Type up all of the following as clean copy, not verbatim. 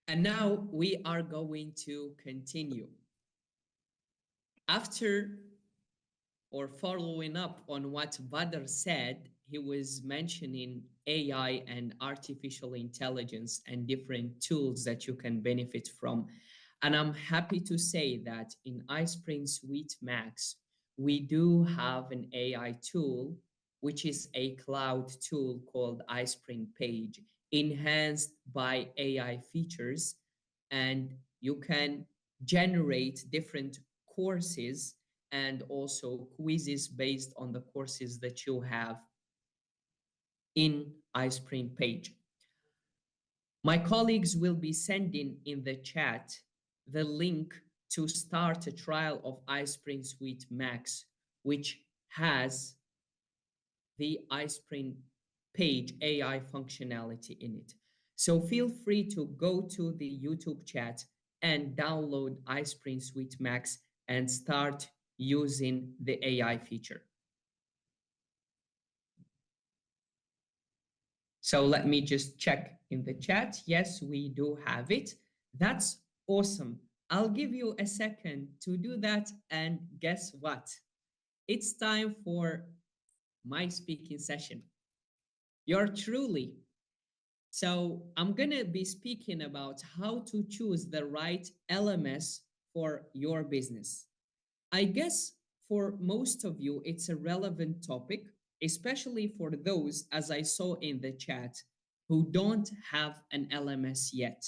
And now we are going to continue. After or following up on what Badr said, he was mentioning AI and artificial intelligence and different tools that you can benefit from. And I'm happy to say that in iSpring Suite Max, we do have an AI tool, which is a cloud tool called iSpring Page, enhanced by AI features. And you can generate different courses and also quizzes based on the courses that you have in iSpring Page. My colleagues will be sending in the chat the link to start a trial of iSpring Suite Max, which has the iSpring Page AI functionality in it. So feel free to go to the YouTube chat and download iSpring Suite Max and start using the AI feature. So let me just check in the chat. Yes, we do have it. That's awesome. I'll give you a second to do that. And guess what? It's time for my speaking session. You're truly. So I'm going to be speaking about how to choose the right LMS for your business. I guess for most of you, it's a relevant topic, especially for those, as I saw in the chat, who don't have an LMS yet.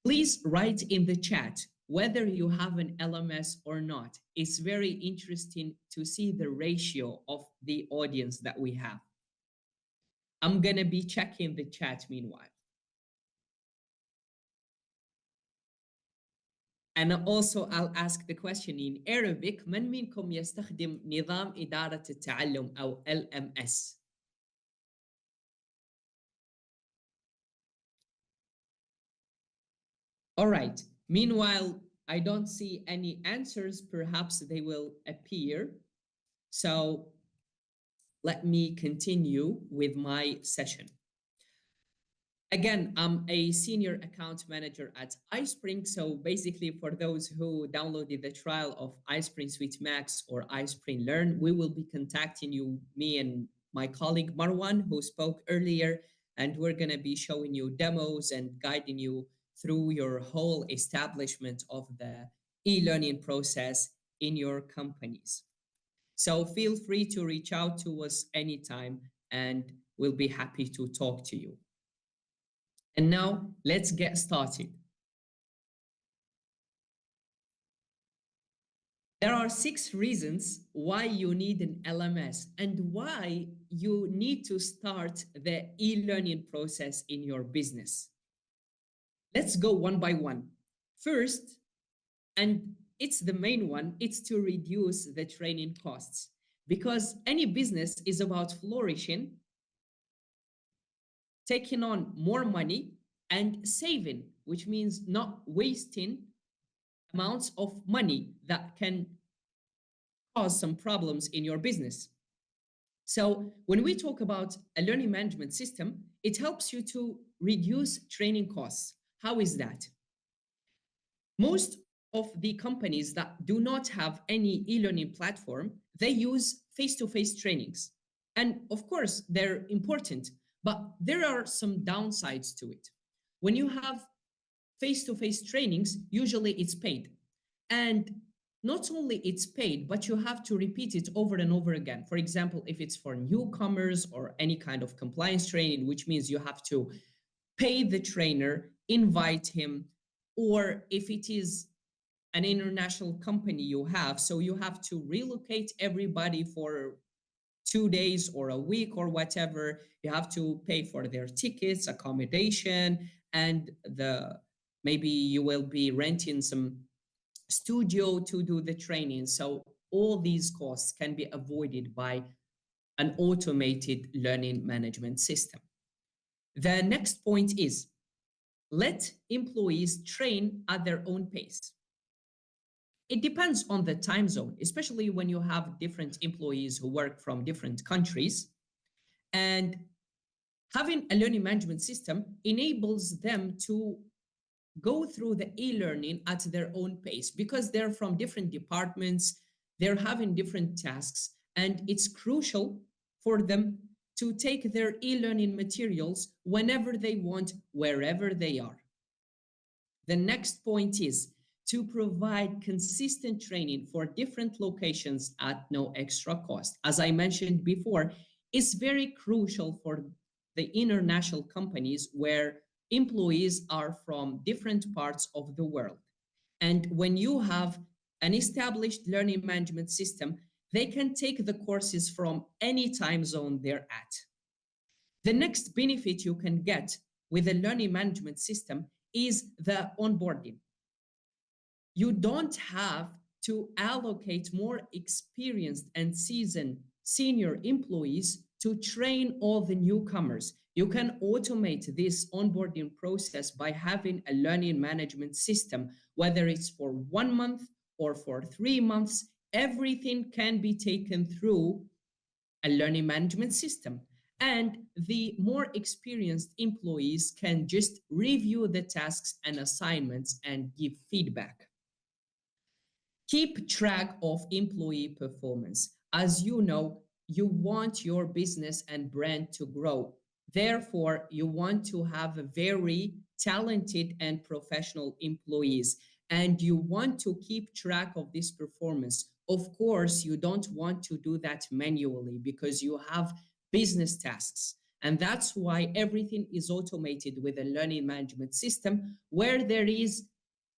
Please write in the chat whether you have an LMS or not. It's very interesting to see the ratio of the audience that we have. I'm going to be checking the chat meanwhile. And also I'll ask the question in Arabic. من منكم يستخدم نظام إدارة التعلم أو LMS؟ All right. Meanwhile, I don't see any answers. Perhaps they will appear. So let me continue with my session. Again, I'm a senior account manager at iSpring. So basically, for those who downloaded the trial of iSpring Suite Max or iSpring Learn, we will be contacting you, me and my colleague Marwan, who spoke earlier, and we're going to be showing you demos and guiding you through your whole establishment of the e-learning process in your companies. So feel free to reach out to us anytime, and we'll be happy to talk to you. And now let's get started. There are 6 reasons why you need an LMS and why you need to start the e-learning process in your business. Let's go one by one. First, and it's the main one, it's to reduce the training costs, because any business is about flourishing, taking on more money and saving, which means not wasting amounts of money that can cause some problems in your business. So when we talk about a learning management system, it helps you to reduce training costs. How is that? Most of the companies that do not have any e-learning platform, they use face-to-face trainings. And of course, they're important, but there are some downsides to it. When you have face-to-face trainings, usually it's paid. And not only it's paid, but you have to repeat it over and over again. For example, if it's for newcomers or any kind of compliance training, which means you have to pay the trainer, invite him, or if it is an international company you have, so you have to relocate everybody for 2 days or a week or whatever. You have to pay for their tickets, accommodation, and maybe you will be renting some studio to do the training. So all these costs can be avoided by an automated learning management system. The next point is, let employees train at their own pace. It depends on the time zone, especially when you have different employees who work from different countries. And having a learning management system enables them to go through the e-learning at their own pace because they're from different departments, they're having different tasks, and it's crucial for them to take their e-learning materials whenever they want, wherever they are. The next point is to provide consistent training for different locations at no extra cost. As I mentioned before, it's very crucial for the international companies where employees are from different parts of the world. And when you have an established learning management system, they can take the courses from any time zone they're at. The next benefit you can get with a learning management system is the onboarding. You don't have to allocate more experienced and seasoned senior employees to train all the newcomers. You can automate this onboarding process by having a learning management system, whether it's for 1 month or for 3 months. Everything can be taken through a learning management system. And the more experienced employees can just review the tasks and assignments and give feedback. Keep track of employee performance. As you know, you want your business and brand to grow. Therefore, you want to have a very talented and professional employees, and you want to keep track of this performance. Of course, you don't want to do that manually because you have business tasks. And that's why everything is automated with a learning management system where there is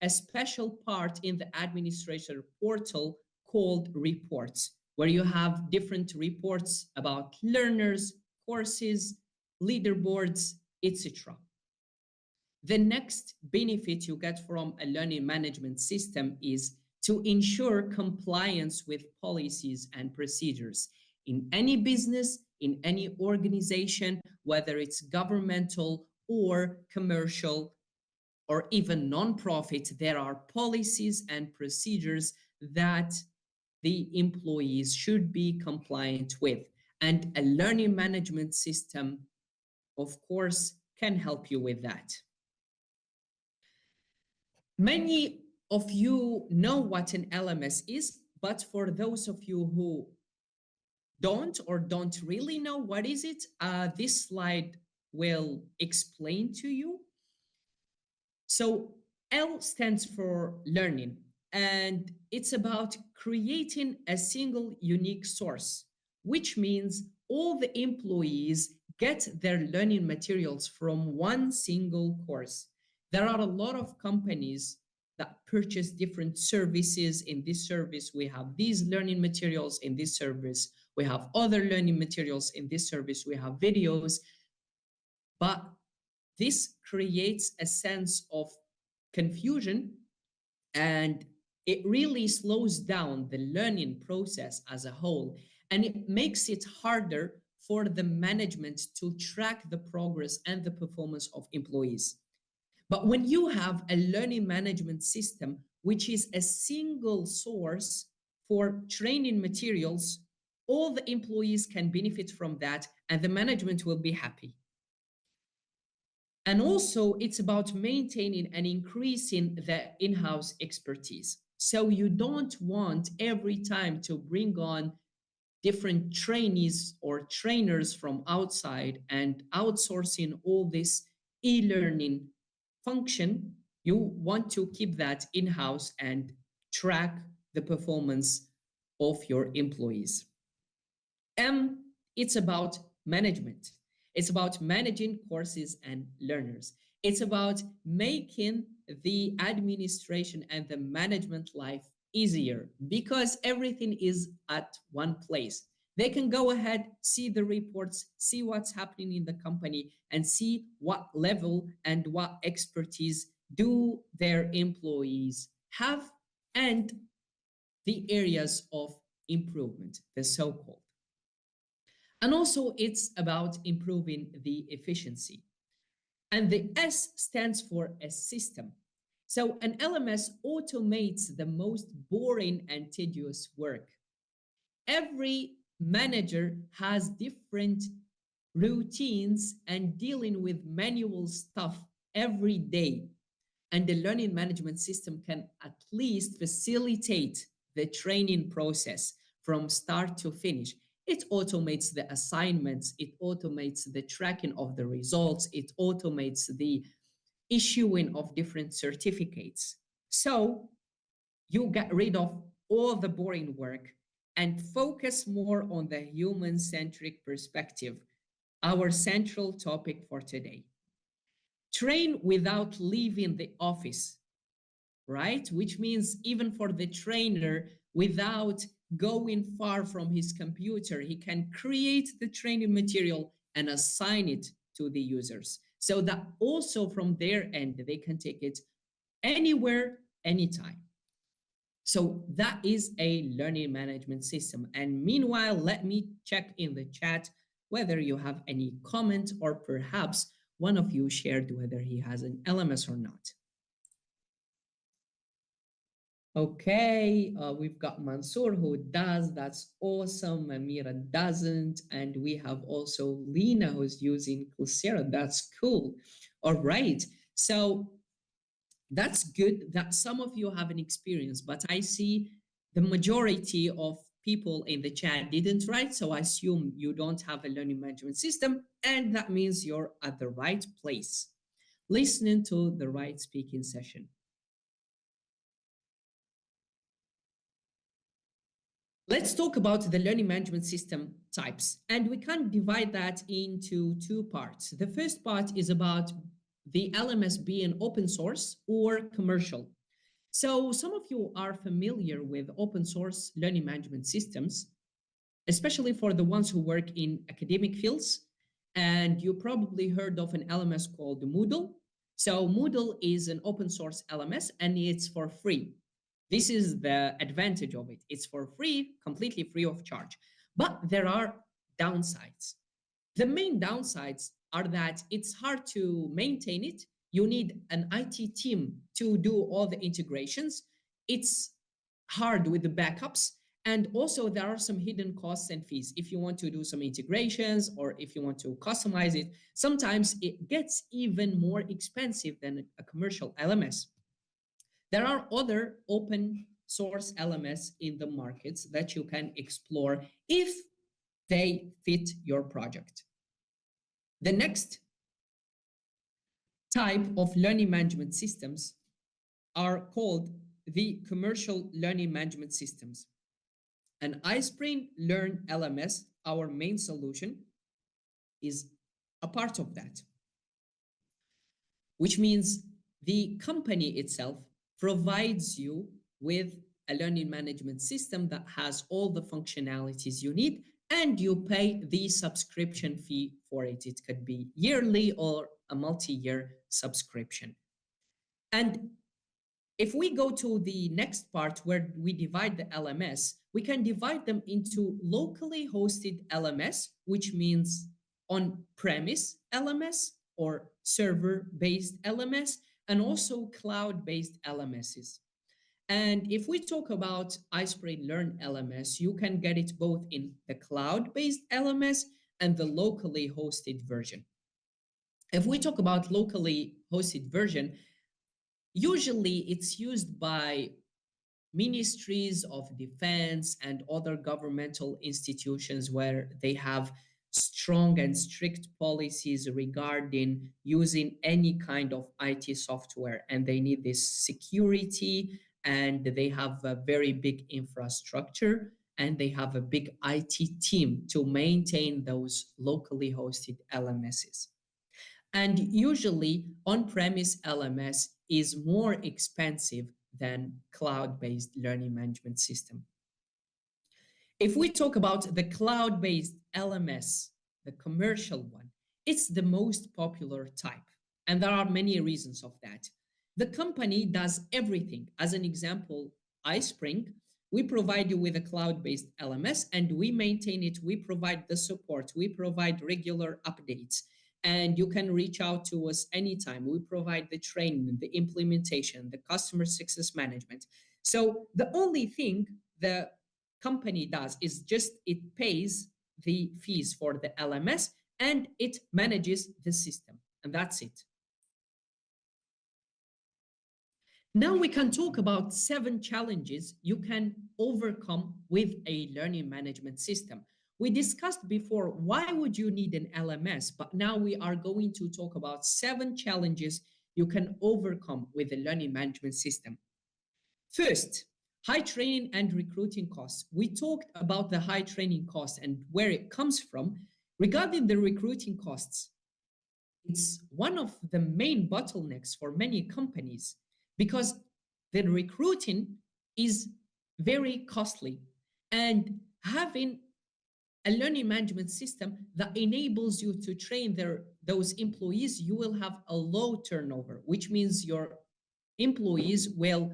a special part in the administrator portal called reports, where you have different reports about learners, courses, leaderboards, etc. The next benefit you get from a learning management system is to ensure compliance with policies and procedures. In any business, in any organization, whether it's governmental or commercial, or even non-profit, there are policies and procedures that the employees should be compliant with. And a learning management system, of course, can help you with that. Many of you know what an LMS is, but for those of you who don't really know what is it, this slide will explain to you. So L stands for learning, and it's about creating a single unique source, which means all the employees get their learning materials from one single course. There are a lot of companies that purchase different services. In this service, we have these learning materials. In this service, we have other learning materials. In this service, we have videos. But this creates a sense of confusion, and it really slows down the learning process as a whole, and it makes it harder for the management to track the progress and the performance of employees. But when you have a learning management system, which is a single source for training materials, all the employees can benefit from that, and the management will be happy. And also, it's about maintaining and increasing the in-house expertise. So you don't want every time to bring on different trainees or trainers from outside and outsourcing all this e-learning function. You want to keep that in-house and track the performance of your employees. M, it's about management. It's about managing courses and learners. It's about making the administration and the management life easier because everything is at one place. They can go ahead, see the reports, see what's happening in the company, and see what level and what expertise do their employees have, and the areas of improvement, the so-called. And also, it's about improving the efficiency. And the S stands for a system. So an LMS automates the most boring and tedious work. Every manager has different routines and dealing with manual stuff every day. And the learning management system can at least facilitate the training process from start to finish. It automates the assignments, it automates the tracking of the results, it automates the issuing of different certificates. So you get rid of all the boring work and focus more on the human centric perspective, our central topic for today. Train without leaving the office, right? Which means even for the trainer, without going far from his computer, he can create the training material and assign it to the users. So that also from their end, they can take it anywhere, anytime. So that is a learning management system. And meanwhile, let me check in the chat whether you have any comment or perhaps one of you shared whether he has an LMS or not. Okay, we've got Mansoor who does. That's awesome. Amira doesn't. And we have also Lena who's using Coursera. That's cool. All right. So that's good that some of you have an experience, but I see the majority of people in the chat didn't, right? So I assume you don't have a learning management system, and that means you're at the right place, listening to the right speaking session. Let's talk about the learning management system types, and we can divide that into two parts. The first part is about the LMS being open source or commercial. So some of you are familiar with open source learning management systems, especially for the ones who work in academic fields. And you probably heard of an LMS called Moodle. So Moodle is an open source LMS and it's for free. This is the advantage of it. It's for free, completely free of charge. But there are downsides. The main downsides are that it's hard to maintain it. You need an IT team to do all the integrations. It's hard with the backups. And also there are some hidden costs and fees. If you want to do some integrations or if you want to customize it, sometimes it gets even more expensive than a commercial LMS. There are other open source LMS in the markets that you can explore if they fit your project. The next type of learning management systems are called the commercial learning management systems. An iSpring Learn LMS, our main solution, is a part of that, which means the company itself provides you with a learning management system that has all the functionalities you need, and you pay the subscription fee for it. It could be yearly or a multi-year subscription. And if we go to the next part where we divide the LMS, we can divide them into locally hosted LMS, which means on-premise LMS or server-based LMS, and also cloud-based LMSs. And if we talk about iSpring Learn LMS, you can get it both in the cloud-based LMS and the locally hosted version. If we talk about locally hosted version, usually it's used by ministries of defense and other governmental institutions where they have strong and strict policies regarding using any kind of IT software, and they need this security, and they have a very big infrastructure, and they have a big IT team to maintain those locally hosted LMSs. And usually on-premise LMS is more expensive than cloud-based learning management system. If we talk about the cloud-based LMS, the commercial one, it's the most popular type. And there are many reasons of that. The company does everything. As an example, iSpring, we provide you with a cloud-based LMS and we maintain it. We provide the support. We provide regular updates. And you can reach out to us anytime. We provide the training, the implementation, the customer success management. So the only thing the company does is just it pays the fees for the LMS and it manages the system. And that's it. Now we can talk about 7 challenges you can overcome with a learning management system. We discussed before why would you need an LMS, but now we are going to talk about 7 challenges you can overcome with a learning management system. First, high training and recruiting costs. We talked about the high training costs and where it comes from. Regarding the recruiting costs, it's one of the main bottlenecks for many companies because the recruiting is very costly, and having a learning management system that enables you to train those employees, you will have a low turnover, which means your employees will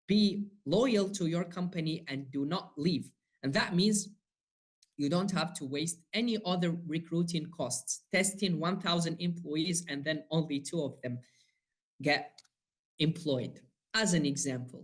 be loyal to your company and do not leave. And that means you don't have to waste any other recruiting costs, testing 1,000 employees and then only 2 of them get employed, as an example.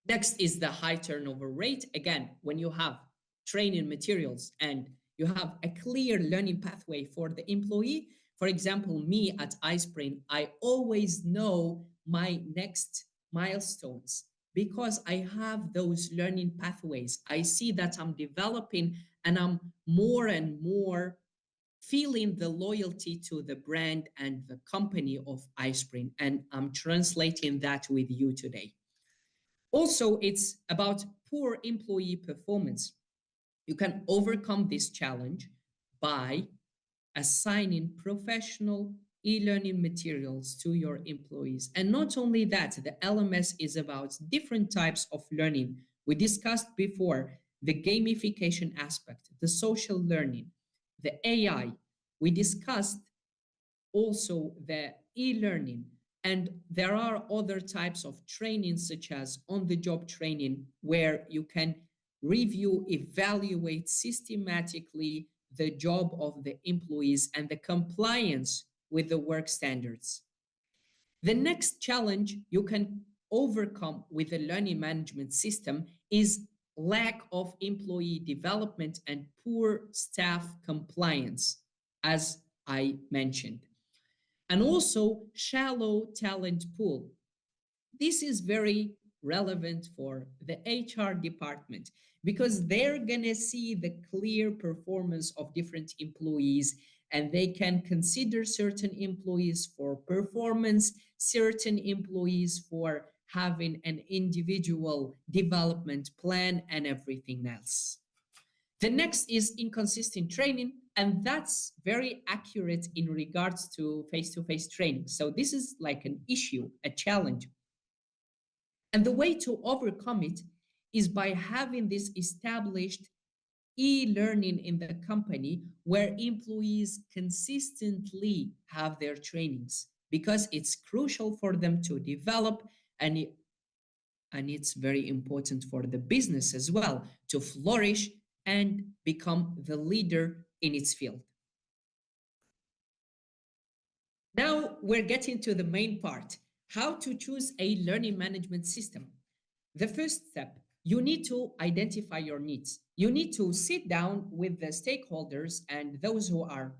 Next is the high turnover rate. Again, when you have training materials and you have a clear learning pathway for the employee, for example, me at iSpring, I always know my next milestones because I have those learning pathways. I see that I'm developing and I'm more and more feeling the loyalty to the brand and the company of iSpring, and I'm translating that with you today. Also, it's about poor employee performance. You can overcome this challenge by assigning professional e-learning materials to your employees. And not only that, the LMS is about different types of learning. We discussed before the gamification aspect, the social learning, the AI. We discussed also the e-learning, and there are other types of training such as on-the-job training where you can review, evaluate systematically the job of the employees and the compliance with the work standards. The next challenge you can overcome with a learning management system is lack of employee development and poor staff compliance, as I mentioned. And also shallow talent pool. This is very relevant for the HR department because they're going to see the clear performance of different employees, and they can consider certain employees for performance, certain employees for having an individual development plan, and everything else. The next is inconsistent training, and that's very accurate in regards to face-to-face training. So this is like an issue, a challenge. And the way to overcome it is by having this established e-learning in the company where employees consistently have their trainings because it's crucial for them to develop, and it's very important for the business as well to flourish and become the leader in its field. Now we're getting to the main part, how to choose a learning management system. The first step, you need to identify your needs. You need to sit down with the stakeholders and those who are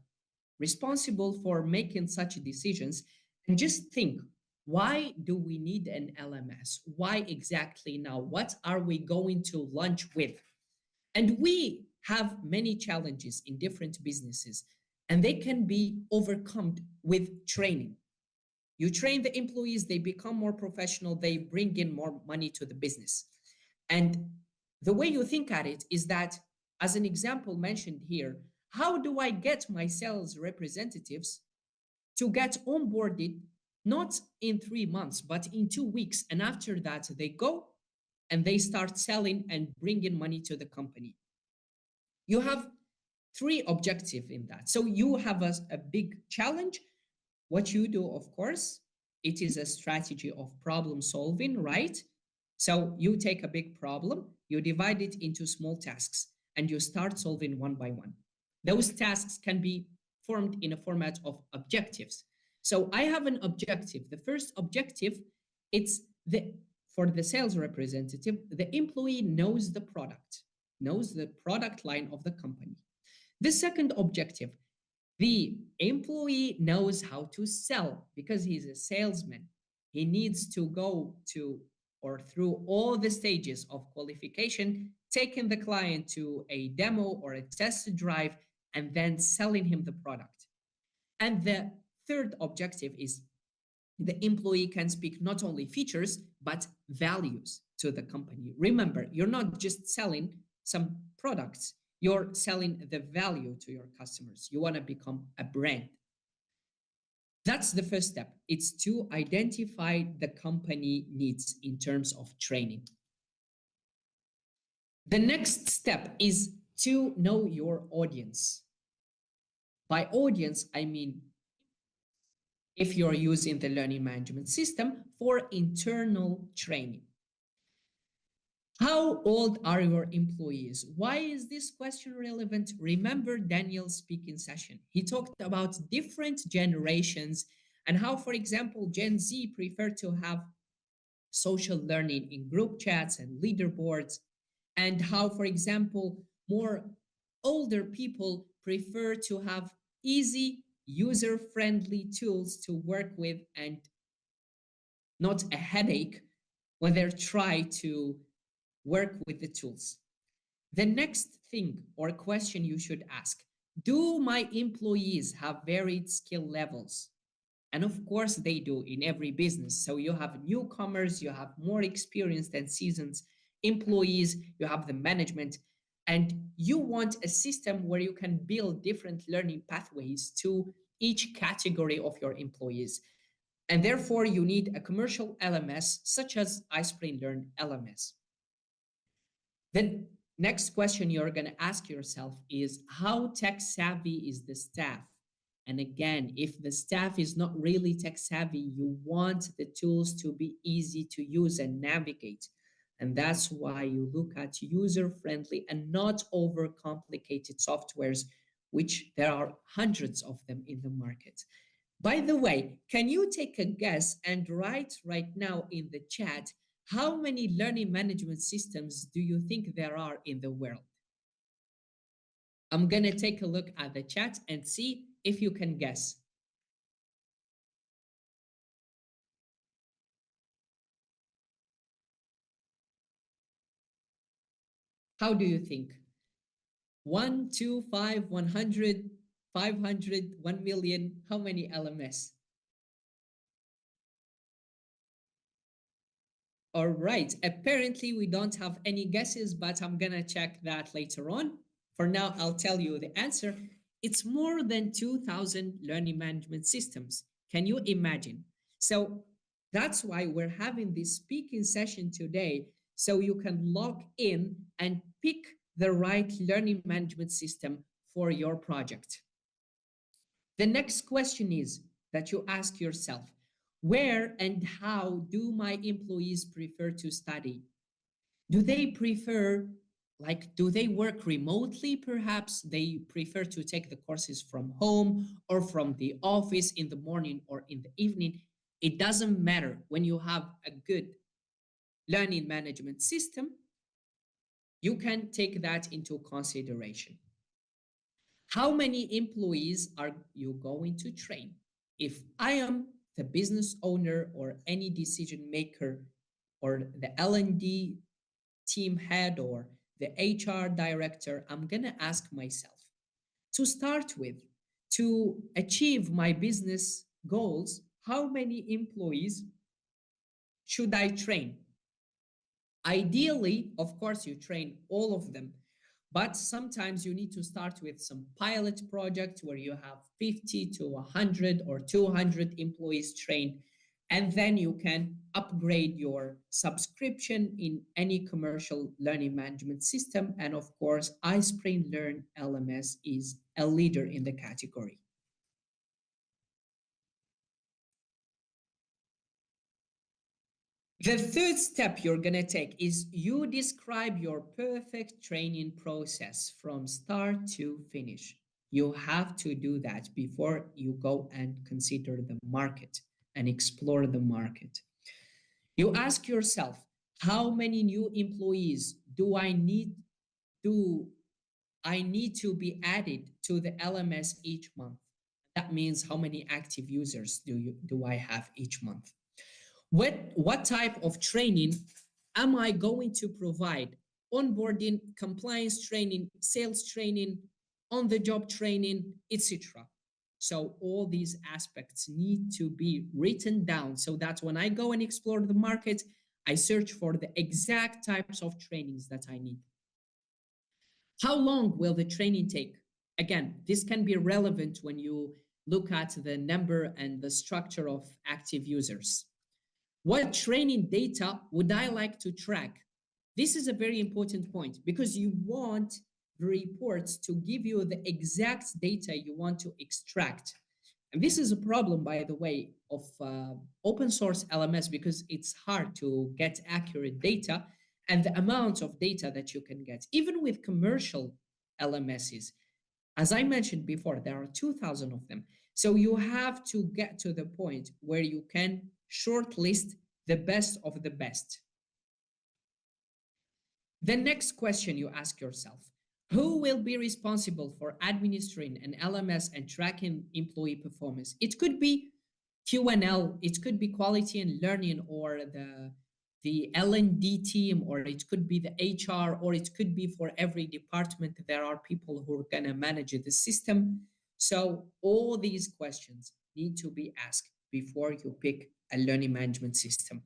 responsible for making such decisions and just think, why do we need an LMS? Why exactly now? What are we going to launch with? And we have many challenges in different businesses, and they can be overcome with training. You train the employees, they become more professional, they bring in more money to the business. And the way you think at it is that, as an example mentioned here, how do I get my sales representatives to get onboarded not in 3 months, but in 2 weeks? And after that, they go and they start selling and bringing money to the company. You have 3 objectives in that. So you have a big challenge. What you do, of course, it is a strategy of problem solving, right? So you take a big problem, you divide it into small tasks, and you start solving one by one. Those tasks can be formed in a format of objectives. So I have an objective. The first objective, it's for the sales representative, the employee knows the product line of the company. The second objective, the employee knows how to sell because he's a salesman. he needs to go to or through all the stages of qualification, taking the client to a demo or a test drive, and then selling him the product. And the third objective is the employee can speak not only features, but values to the company. Remember, you're not just selling some products, you're selling the value to your customers. You want to become a brand. That's the first step. It's to identify the company needs in terms of training. The next step is to know your audience. By audience, I mean if you're using the learning management system for internal training. How old are your employees? Why is this question relevant? Remember Daniel's speaking session. He talked about different generations and how, for example, Gen Z prefer to have social learning in group chats and leaderboards, and how, for example, more older people prefer to have easy, user-friendly tools to work with and not a headache when they're trying to work with the tools. The next thing or question you should ask, do my employees have varied skill levels? And of course they do in every business. So you have newcomers, you have more experienced and seasoned employees, you have the management, and you want a system where you can build different learning pathways to each category of your employees. And therefore you need a commercial LMS such as iSpring Learn LMS. The next question you're going to ask yourself is, how tech savvy is the staff? And again, if the staff is not really tech savvy, you want the tools to be easy to use and navigate. And that's why you look at user-friendly and not overcomplicated softwares, which there are hundreds of them in the market. By the way, can you take a guess and write right now in the chat, how many learning management systems do you think there are in the world? I'm going to take a look at the chat and see if you can guess. How do you think? 1, 2, 5, 100, 500, 1 million? How many LMS? All right, apparently we don't have any guesses, but I'm gonna check that later on. For now, I'll tell you the answer. It's more than 2,000 learning management systems. Can you imagine? So that's why we're having this speaking session today, so you can log in and pick the right learning management system for your project. The next question is that you ask yourself, where and how do my employees prefer to study? Do they prefer, do they work remotely? Perhaps they prefer to take the courses from home or from the office in the morning or in the evening. It doesn't matter. When you have a good learning management system, you can take that into consideration. How many employees are you going to train? If I am the business owner or any decision maker or the L&D team head or the HR director, I'm going to ask myself, to start with, to achieve my business goals, how many employees should I train? Ideally, of course, you train all of them, but sometimes you need to start with some pilot projects where you have 50 to 100 or 200 employees trained, and then you can upgrade your subscription in any commercial learning management system. And of course, iSpring Learn LMS is a leader in the category. The third step you're going to take is you describe your perfect training process from start to finish. You have to do that before you go and consider the market and explore the market. You ask yourself, how many new employees do I need to be added to the LMS each month? That means how many active users do I have each month? What type of training am I going to provide? Onboarding, compliance training, sales training, on the job training, etc. So all these aspects need to be written down so that when I go and explore the market, I search for the exact types of trainings that I need. How long will the training take? Again, this can be relevant when you look at the number and the structure of active users. What training data would I like to track? This is a very important point because you want the reports to give you the exact data you want to extract. And this is a problem, by the way, of open source LMS because it's hard to get accurate data and the amount of data that you can get. Even with commercial LMSs, as I mentioned before, there are 2,000 of them. So you have to get to the point where you can shortlist the best of the best. The next question you ask yourself, who will be responsible for administering an LMS and tracking employee performance? It could be QNL, it could be quality and learning, or the L&D team, or it could be the HR, or it could be for every department. There are people who are going to manage the system. So all these questions need to be asked before you pick a learning management system.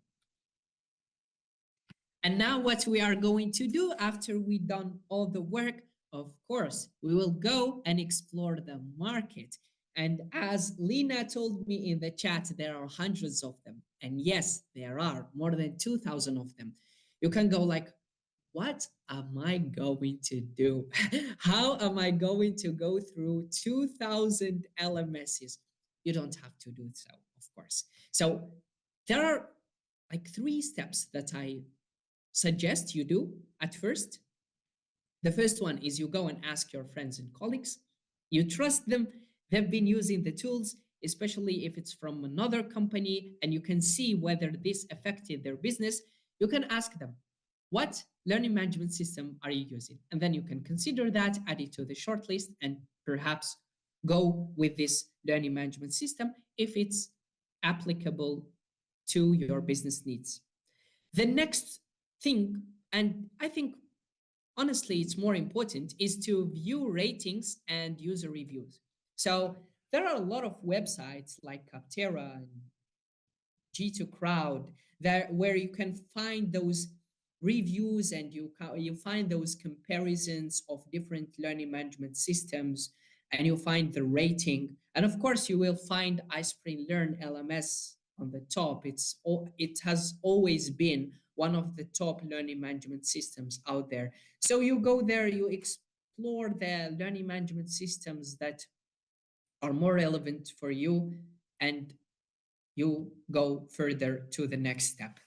And now what we are going to do after we've done all the work, of course, we will go and explore the market. And as Lena told me in the chat, there are hundreds of them. And yes, there are more than 2,000 of them. You can go like, what am I going to do? How am I going to go through 2,000 LMSs? You don't have to do so, of course. So there are like 3 steps that I suggest you do at first. The first one is you go and ask your friends and colleagues. You trust them. They've been using the tools, especially if it's from another company, and you can see whether this affected their business. You can ask them, what learning management system are you using? And then you can consider that, add it to the shortlist, and perhaps go with this learning management system if it's applicable to your business needs. The next thing, and I think honestly it's more important, is to view ratings and user reviews. So there are a lot of websites like Capterra and G2 Crowd that where you can find those reviews and you find those comparisons of different learning management systems, and you find the rating, and of course you will find iSpring Learn LMS on the top. It has always been one of the top learning management systems out there. So you go there, you explore the learning management systems that are more relevant for you, and you go further to the next step.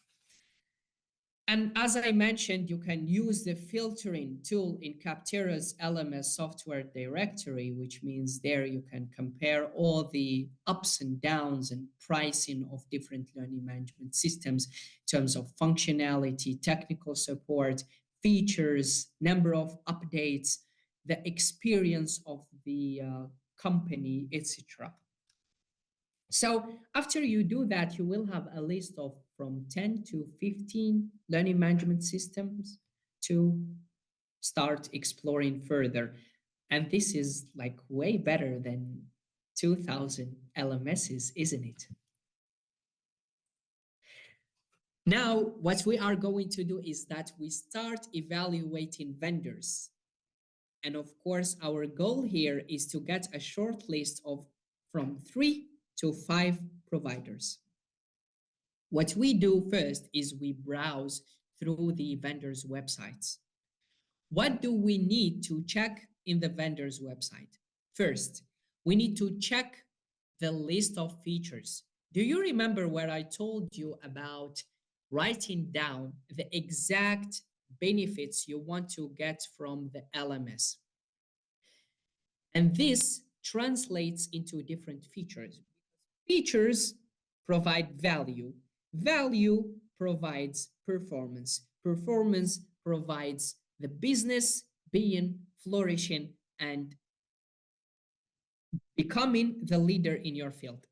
And as I mentioned, you can use the filtering tool in Capterra's LMS software directory, which means there you can compare all the ups and downs and pricing of different learning management systems in terms of functionality, technical support, features, number of updates, the experience of the company, etc. So after you do that, you will have a list of from 10 to 15 learning management systems to start exploring further. And this is like way better than 2,000 LMSs, isn't it? Now, what we are going to do is that we start evaluating vendors. And of course, our goal here is to get a short list of from 3 to 5 providers. What we do first is we browse through the vendors' websites. What do we need to check in the vendor's website? First, we need to check the list of features. Do you remember where I told you about writing down the exact benefits you want to get from the LMS? And this translates into different features. Features provide value. Value provides performance. Performance provides the business being flourishing and becoming the leader in your field.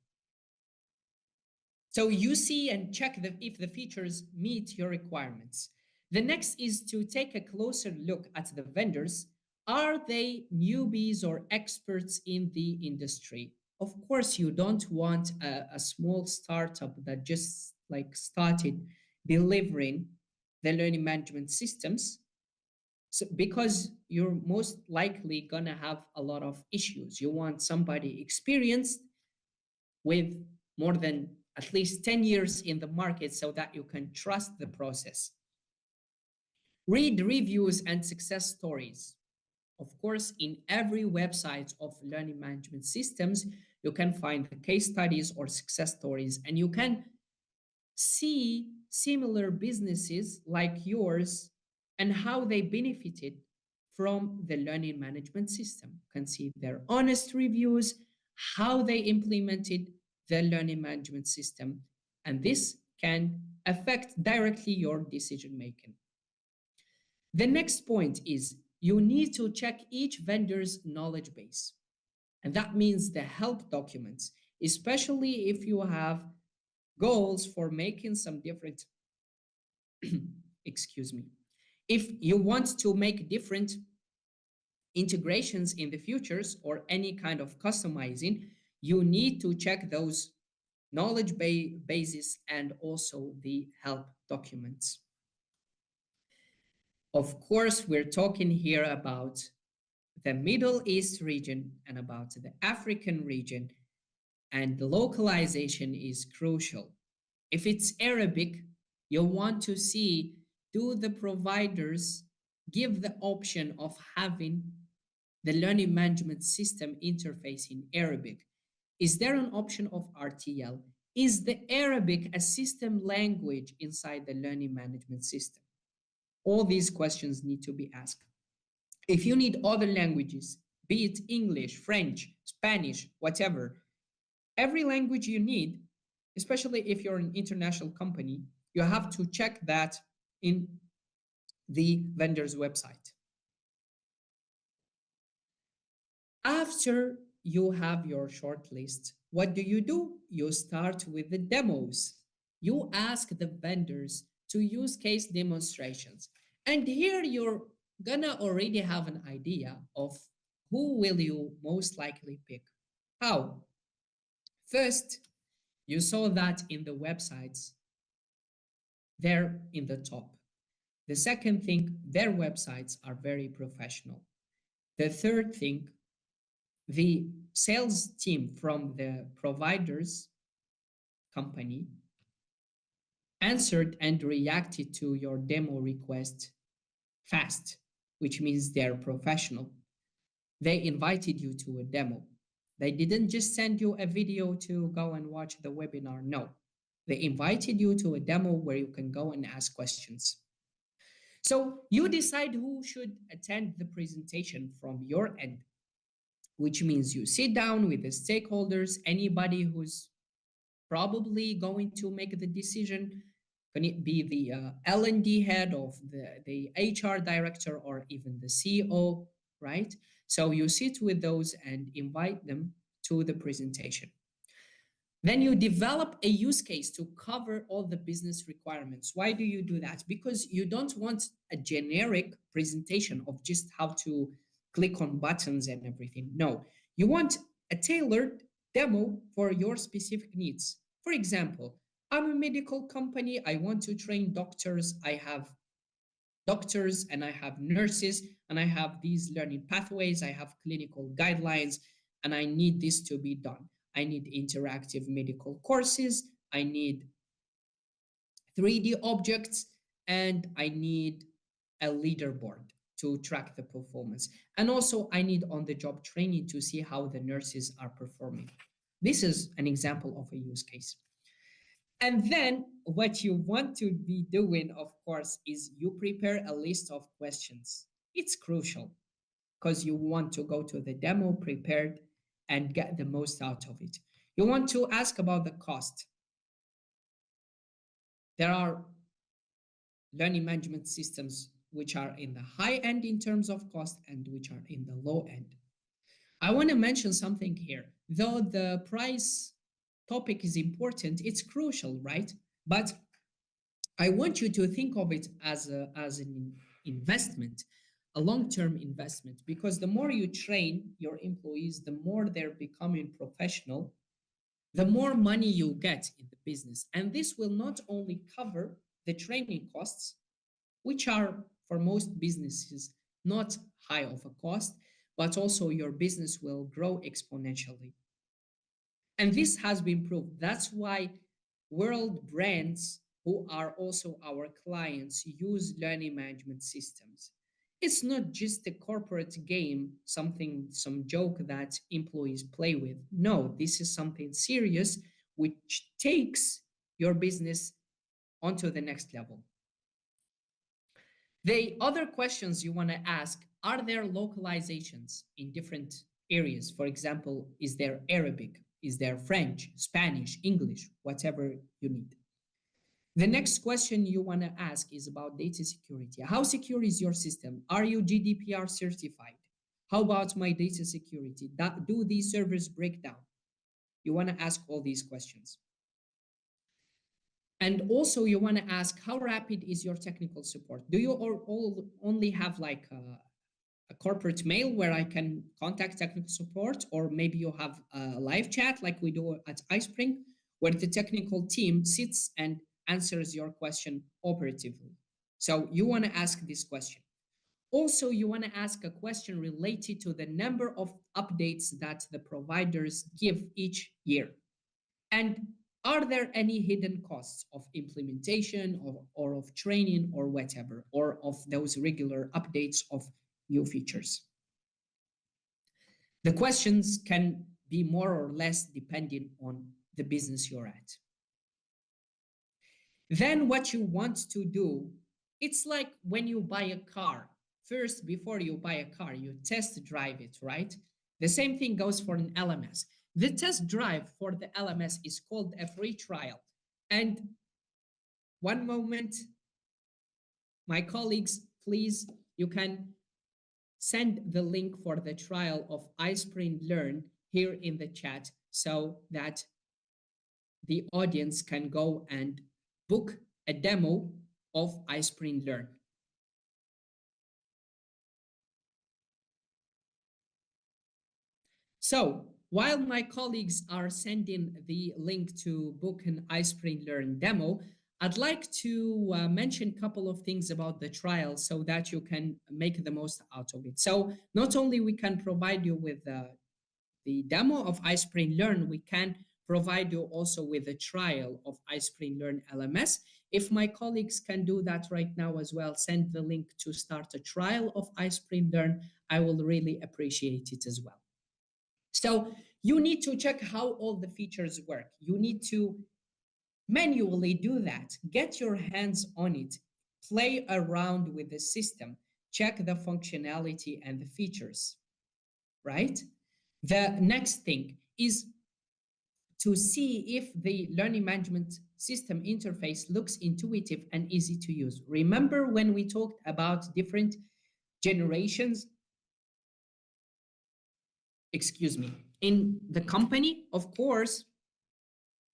So you see and check if the features meet your requirements. The next is to take a closer look at the vendors. Are they newbies or experts in the industry? Of course, you don't want a small startup that just like started delivering the learning management systems. So, because you're most likely gonna have a lot of issues. You want somebody experienced with more than at least 10 years in the market so that you can trust the process. Read reviews and success stories. Of course, in every website of learning management systems, you can find the case studies or success stories, and you can see similar businesses like yours and how they benefited from the learning management system. You can see their honest reviews, how they implemented the learning management system, and this can affect directly your decision making. The next point is you need to check each vendor's knowledge base, and that means the help documents, especially if you have goals for making some different excuse me, if you want to make different integrations in the futures or any kind of customizing, you need to check those knowledge bases and also the help documents. Of course, we're talking here about the Middle East region and about the African region, and the localization is crucial. If it's Arabic, you want to see, do the providers give the option of having the learning management system interface in Arabic? Is there an option of RTL? Is the Arabic a system language inside the learning management system? All these questions need to be asked. If you need other languages, be it English, French, Spanish, whatever, every language you need, especially if you're an international company, you have to check that in the vendor's website. After you have your short list, what do? You start with the demos. You ask the vendors to use case demonstrations. And here you're gonna already have an idea of who will you most likely pick. How? First, you saw that in the websites, they're in the top. The second thing, their websites are very professional. The third thing, the sales team from the provider's company answered and reacted to your demo request fast, which means they're professional. They invited you to a demo. They didn't just send you a video to go and watch the webinar. No, they invited you to a demo where you can go and ask questions. So you decide who should attend the presentation from your end, which means you sit down with the stakeholders, anybody who's probably going to make the decision. Can it be the L&D head of the HR director or even the CEO, right? So you sit with those and invite them to the presentation. Then you develop a use case to cover all the business requirements. Why do you do that? Because you don't want a generic presentation of just how to click on buttons and everything. No, you want a tailored demo for your specific needs. For example, I'm a medical company. I want to train doctors. I have doctors and I have nurses and I have these learning pathways. I have clinical guidelines and I need this to be done. I need interactive medical courses. I need 3D objects and I need a leaderboard to track the performance. And also I need on-the-job training to see how the nurses are performing. This is an example of a use case. And then what you want to be doing, of course, is you prepare a list of questions. It's crucial because you want to go to the demo prepared and get the most out of it. You want to ask about the cost. There are learning management systems which are in the high end in terms of cost and which are in the low end. I want to mention something here. Though the price topic is important, it's crucial, right? But I want you to think of it as an investment, a long-term investment, because the more you train your employees, the more they're becoming professional, the more money you get in the business. And this will not only cover the training costs, which are for most businesses not high of a cost, but also your business will grow exponentially. And this has been proved. That's why world brands who are also our clients use learning management systems. It's not just a corporate game, some joke that employees play with. No, this is something serious which takes your business onto the next level. The other questions you want to ask, are there localizations in different areas? For example, is there Arabic? Is there French, Spanish, English, whatever you need? The next question you want to ask is about data security. How secure is your system? Are you GDPR certified? How about my data security? Do these servers break down? You want to ask all these questions. And also you want to ask, how rapid is your technical support? Do you all only have like a corporate mail where I can contact technical support, or maybe you have a live chat like we do at iSpring, where the technical team sits and answers your question operatively? So you want to ask this question. Also, you want to ask a question related to the number of updates that the providers give each year. And are there any hidden costs of implementation or of training or whatever, or of those regular updates of new features? The questions can be more or less depending on the business you're at. Then what you want to do, it's like when you buy a car. First, before you buy a car, you test drive it, right? The same thing goes for an LMS. The test drive for the LMS is called a free trial. And one moment, my colleagues, please, you can send the link for the trial of iSpring Learn here in the chat so that the audience can go and book a demo of iSpring Learn. So while my colleagues are sending the link to book an iSpring Learn demo, I'd like to mention a couple of things about the trial so that you can make the most out of it. So not only we can provide you with the demo of iSpring Learn, we can provide you also with a trial of iSpring Learn LMS. If my colleagues can do that right now as well, send the link to start a trial of iSpring Learn, I will really appreciate it as well. So you need to check how all the features work. You need to manually do that. Get your hands on it. Play around with the system. Check the functionality and the features, right? The next thing is to see if the learning management system interface looks intuitive and easy to use. Remember when we talked about different generations? Excuse me. In the company, of course,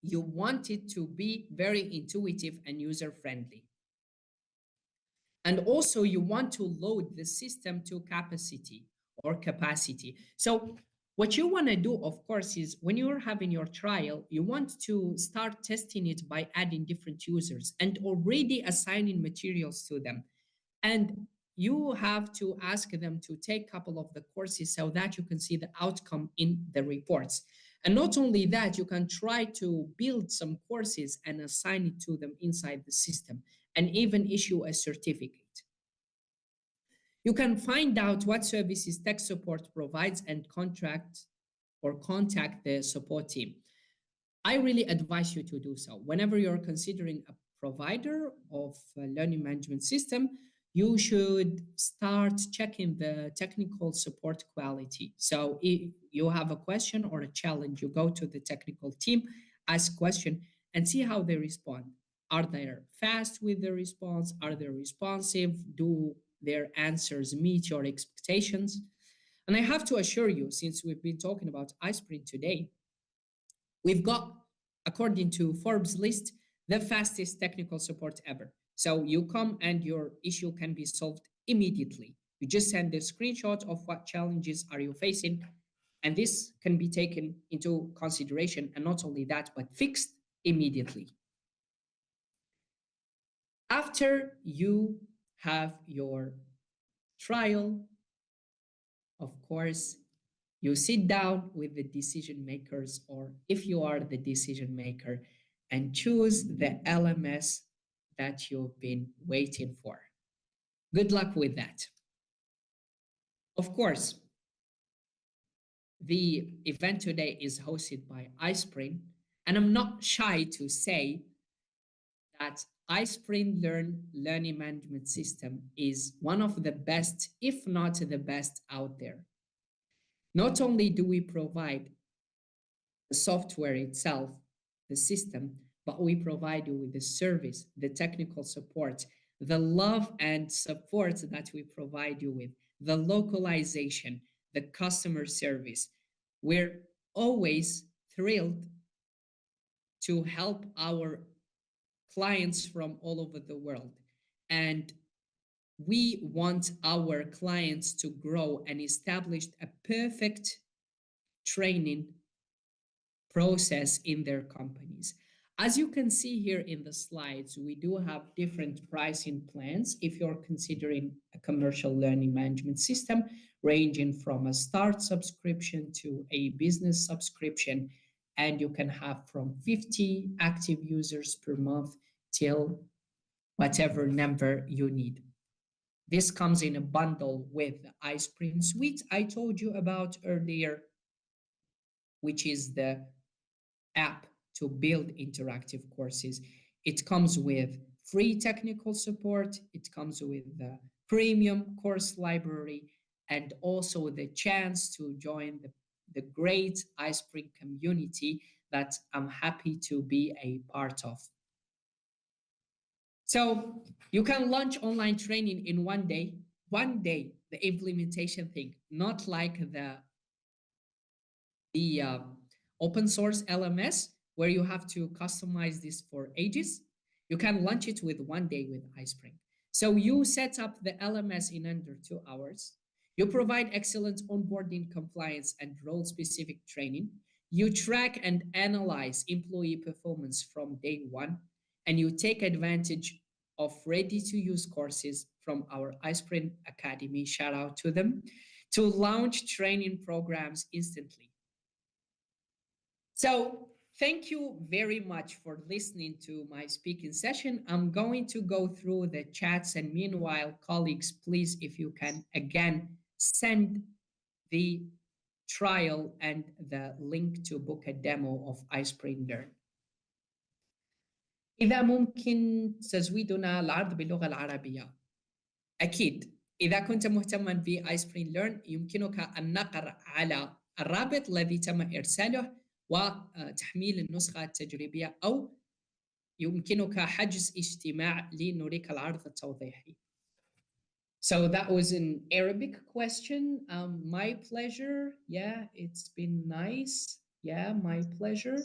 you want it to be very intuitive and user-friendly. And also you want to load the system to capacity. So what you want to do, of course, is when you're having your trial, you want to start testing it by adding different users and already assigning materials to them. And you have to ask them to take a couple of the courses so that you can see the outcome in the reports. And not only that, you can try to build some courses and assign it to them inside the system and even issue a certificate. You can find out what services tech support provides and contact the support team. I really advise you to do so. Whenever you're considering a provider of a learning management system, you should start checking the technical support quality. So if you have a question or a challenge, you go to the technical team, ask question, and see how they respond. Are they fast with their response? Are they responsive? Do their answers meet your expectations? And I have to assure you, since we've been talking about iSpring today, we've got according to Forbes list, the fastest technical support ever. So you come and your issue can be solved immediately. You just send a screenshot of what challenges are you facing, and this can be taken into consideration. And not only that, but fixed immediately. After you have your trial, of course, you sit down with the decision makers, or if you are the decision maker, and choose the LMS that you've been waiting for. Good luck with that. Of course, the event today is hosted by iSpring, and I'm not shy to say that iSpring learning management system is one of the best, if not the best out there. Not only do we provide the software itself, the system, but we provide you with the service, the technical support, the love and support that we provide you with, the localization, the customer service. We're always thrilled to help our clients from all over the world. And we want our clients to grow and establish a perfect training process in their companies. As you can see here in the slides, we do have different pricing plans if you're considering a commercial learning management system, ranging from a start subscription to a business subscription. And you can have from 50 active users per month till whatever number you need. This comes in a bundle with the iSpring suite I told you about earlier, which is the app to build interactive courses. It comes with free technical support. It comes with the premium course library, and also the chance to join the great iSpring community that I'm happy to be a part of. So you can launch online training in one day, the implementation thing, not like the open source LMS where you have to customize this for ages. You can launch it with one day with iSpring. So you set up the LMS in under 2 hours. You provide excellent onboarding, compliance, and role-specific training. You track and analyze employee performance from day one, and you take advantage of ready-to-use courses from our iSpring Academy, shout out to them, to launch training programs instantly. So thank you very much for listening to my speaking session. I'm going to go through the chats, and meanwhile, colleagues, please, if you can, again, send the trial and the link to book a demo of iSpring Learn. إذا ممكن تزويدنا العرض باللغة العربية. أكيد، إذا كنت مهتما ب iSpring Learn يمكنك النقر على الرابط الذي تم إرساله وتحميل النسخة التجريبية، أو يمكنك حجز اجتماع لنريك العرض التوضيحي. So that was an Arabic question. My pleasure. Yeah, it's been nice. Yeah, my pleasure.